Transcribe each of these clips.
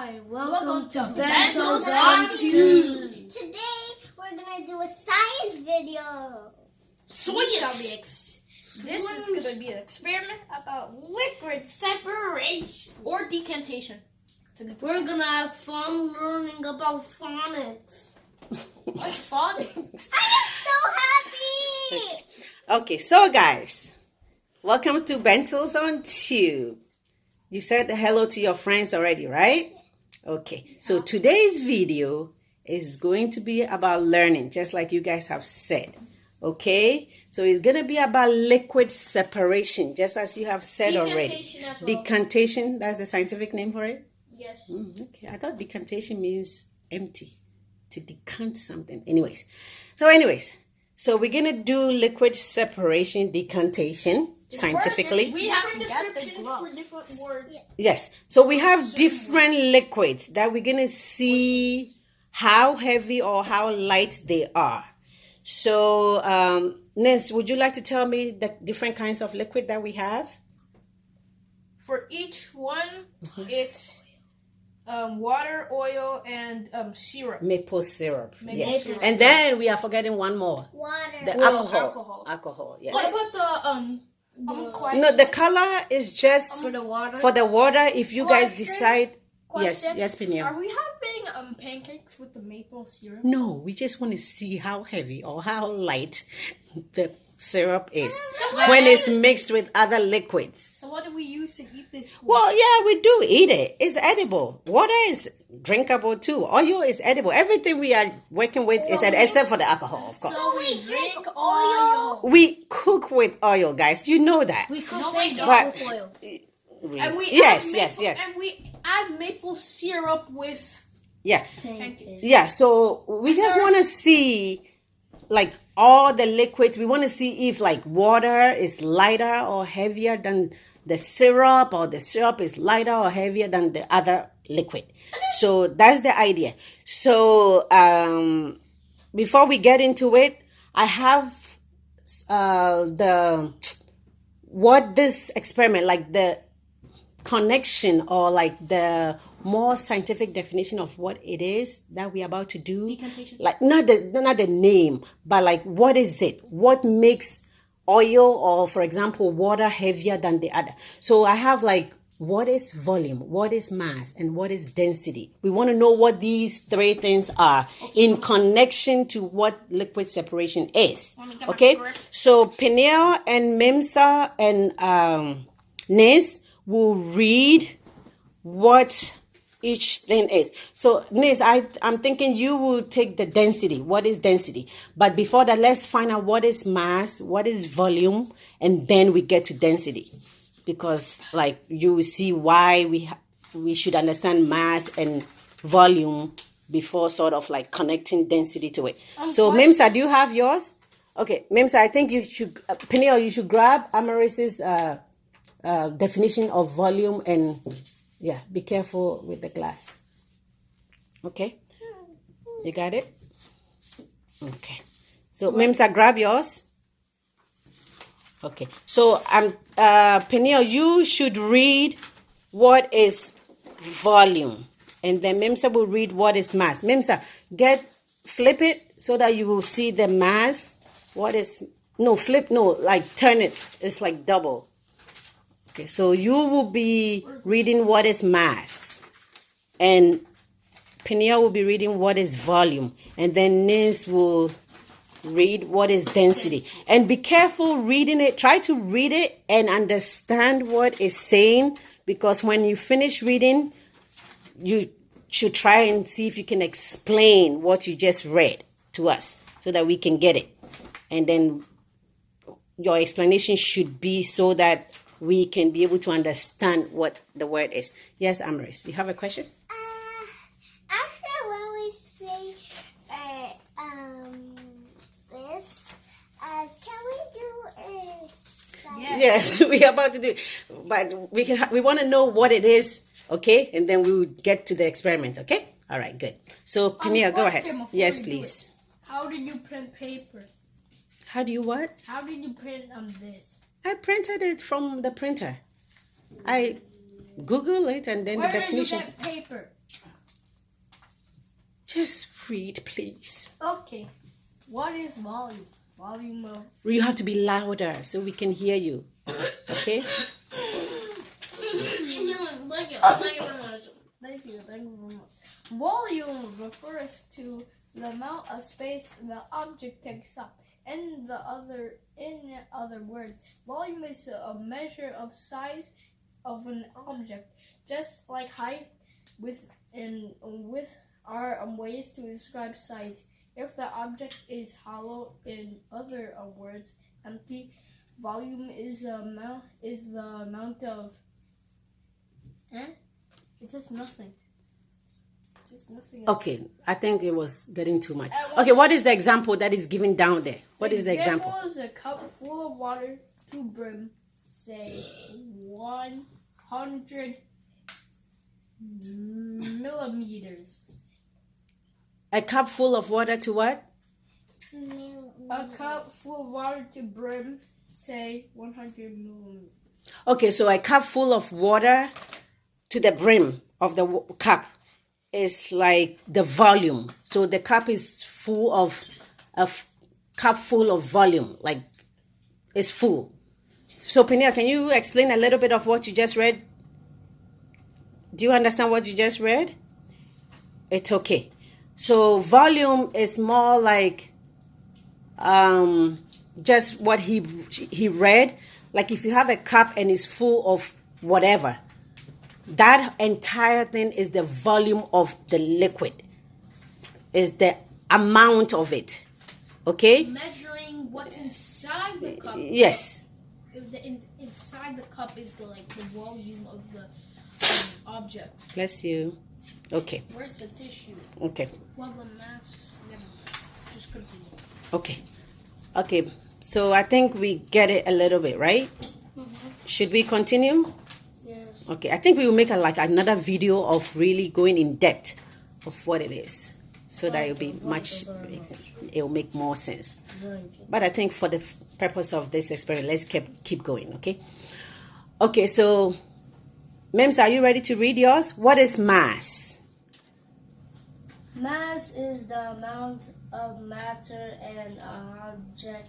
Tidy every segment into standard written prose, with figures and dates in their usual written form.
Hi, welcome to Bentil's Untitled. Today we're gonna do a science video. Science. This is gonna be an experiment about liquid separation or decantation. We're gonna have fun learning about phonics. What's phonics? I am so happy. Okay, so guys, welcome to Bentil's on Tube. You said hello to your friends already, right? Okay, so today's video is going to be about learning, just like you guys have said. Okay, so it's going to be about liquid separation, just as you have said already. As well. Decantation, that's the scientific name for it? Yes. Okay, I thought decantation means empty, to decant something. Anyways, so we're going to do liquid separation, decantation. Scientifically, We have descriptions for different words. yes. So we have different liquids that we're gonna see how heavy or how light they are. So, Ness, would you like to tell me the different kinds of liquid that we have? For each one, it's water, oil, and syrup. Maple syrup. Yes. syrup. And then we are forgetting one more. Water. The Alcohol. Alcohol. Yeah. What about the No, the color is just for the water? for the water. If you guys Question? decide. Question? Yes, Peniel. Are we having pancakes with the maple syrup? No, we just want to see how heavy or how light the syrup is when it's mixed with other liquids. So what do we use to eat this food? Well, yeah, we do eat it. It's edible. Water is drinkable too. Oil is edible. Everything we are working with is edible, except for the alcohol, of course. So we drink oil. We cook with oil, guys. You know that. We cook But- with oil. We- And we yes, add yes, maple, yes. And we add maple syrup with Yeah. pancakes. Yeah, so we just want to see like all the liquids. We want to see if like water is lighter or heavier than the syrup, or the syrup is lighter or heavier than the other liquid. So that's the idea. So before we get into it, I have what this experiment, like the connection or like the more scientific definition of what it is that we're about to do. Decantation. Like not the name, but like what is it? What makes oil or, for example, water heavier than the other? So I have like what is volume, what is mass, and what is density. We want to know what these three things are in connection to what liquid separation is. Okay, so Peniel and Mimsa and Nis will read what each thing is. So Nis, I'm thinking you will take the density. What is density? But before that, let's find out what is mass, what is volume, and then we get to density. Because like you will see why we should understand mass and volume before sort of like connecting density to it. So Mimsa, do you have yours? Okay, Mimsa, I think you should, Peniel, you should grab Amaris's definition of volume, and yeah, be careful with the glass. Okay, you got it? Okay, so Mimsa, grab yours. Okay, so Peniel, you should read what is volume, and then Mimsa will read what is mass. Mimsa, flip it so that you will see the mass. What is, like turn it. It's like double. Okay, so you will be reading what is mass, and Peniel will be reading what is volume, and then Nis will read what is density. And be careful reading it. Try to read it and understand what it's saying, because when you finish reading, you should try and see if you can explain what you just read to us so that we can get it. And then your explanation should be so that we can be able to understand what the word is. Yes, Amaris, you have a question? After when we say this, can we do Yes, we are about to do it. But we want to know what it is, okay? And then we will get to the experiment, okay? All right, good. So, Peniel, go ahead. Yes, please. How do you print paper? How do you what? How did you print this? I printed it from the printer. I Google it and then Where the did you definition. get paper? Just read, please. Okay. What is volume? Volume of... You have to be louder so we can hear you. Okay? Thank you very much. Volume refers to the amount of space the object takes up. In other words, volume is a measure of size of an object, just like height. With are ways to describe size. If the object is hollow, in other words, empty, volume is the amount of. It's just nothing. It's just nothing. Okay, I think it was getting too much. Okay, what is the example that is given down there? What is the example? Example is a cup full of water to brim, say 100 millimeters. A cup full of water to what? A cup full of water to brim, say 100 millimeters. Okay, so a cup full of water to the brim of the cup is like the volume. So the cup is full of a cup full of volume, like it's full. So Penia, can you explain a little bit of what you just read? Do you understand what you just read? It's okay. So volume is more like just what he read. Like if you have a cup and it's full of whatever, that entire thing is the volume of the liquid. Is the amount of it. Okay? Measuring what's inside the cup. Yes. If inside the cup is the volume of the object. Bless you. Okay. Where's the tissue? Okay. Well, the mass. Just continue. Okay. Okay. So I think we get it a little bit, right? Should we continue? Yes. Okay. I think we will make another video of really going in depth of what it is, so that it'll be it'll make more sense. But I think for the purpose of this experiment, let's keep going. Okay. Okay. So, Mims, are you ready to read yours? What is mass? Mass is the amount of matter an object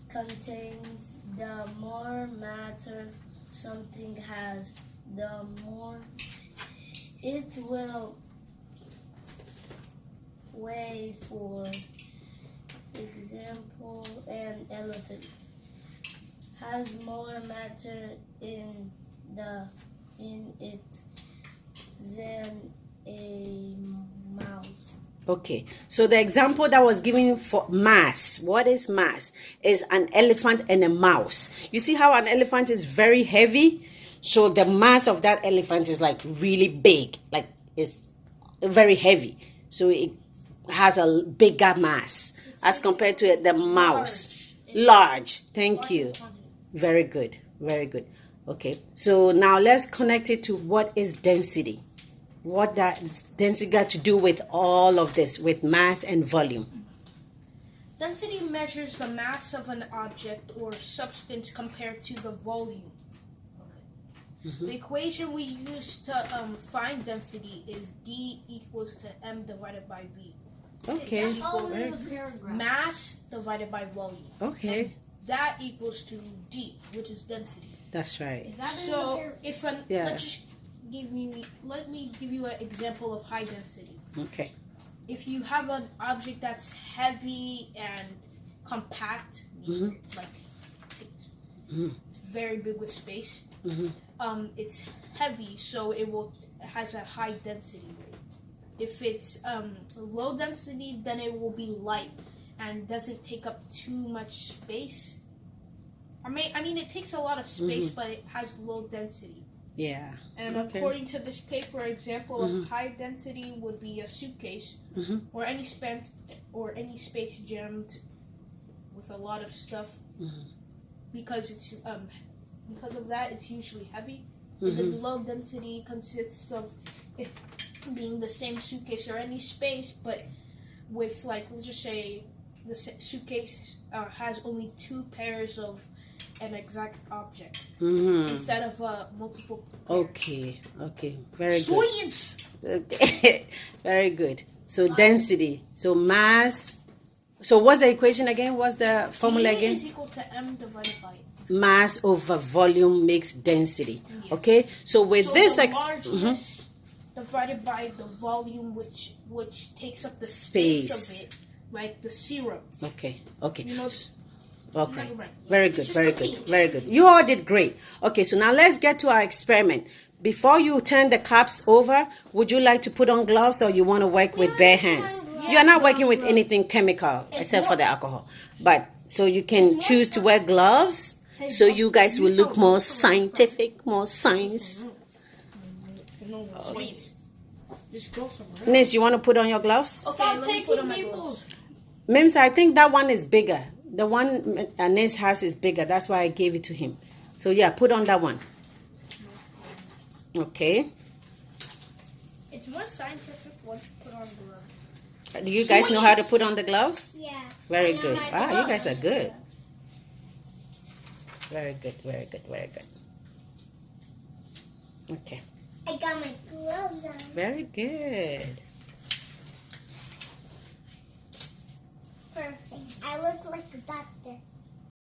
contains. The more matter something has, the more it will weigh. For example, an elephant has more matter in it than a mouse. Okay, so the example that was given for mass, what is mass? Is an elephant and a mouse. You see how an elephant is very heavy? So the mass of that elephant is like really big, like it's very heavy. So it has a bigger mass as compared to the mouse. Large. Thank you. Very good. Very good. Okay, so now let's connect it to what is density. What does density got to do with all of this, with mass and volume? Density measures the mass of an object or substance compared to the volume. Okay. The equation we use to find density is D equals to M divided by V. Okay. Mass divided by volume. Okay. And that equals to D, which is density. That's right. Is that so? Let me give you an example of high density. Okay. If you have an object that's heavy and compact, like it's very big with space, it's heavy, so it has a high density rate. If it's low density, then it will be light and doesn't take up too much space. I mean, it takes a lot of space, but it has low density. Yeah. And according to this paper, example of high density would be a suitcase or any space jammed with a lot of stuff. Because it's because of that, it's usually heavy. And then low density consists of it being the same suitcase or any space, but with let's just say the suitcase has only 2 pairs of an exact object instead of multiple pairs. Okay, very good. Science! Very good. So density. So mass. So what's the equation again? What's the formula again? Is equal to m divided by mass over volume makes density. Yes. Okay, so with this the largeness divided by the volume, which takes up the space of it, like the syrup. Okay. You know, okay. Very good. Very good. Very good. You all did great. Okay, so now let's get to our experiment. Before you turn the cups over, would you like to put on gloves or you want to work with bare hands? You are not working with anything chemical except for the alcohol. But so you can choose to wear gloves so you guys will look more scientific, more science. Nis, you want to put on your gloves? Okay, let me put on my gloves. Mims, I think that one is bigger. The one Nis has is bigger. That's why I gave it to him. So yeah, put on that one. Okay. It's more scientific once you put on gloves. Do you guys know how to put on the gloves? Yeah. Very good. Wow, you guys are good. Very good, very good, very good. Okay. I got my gloves on. Very good.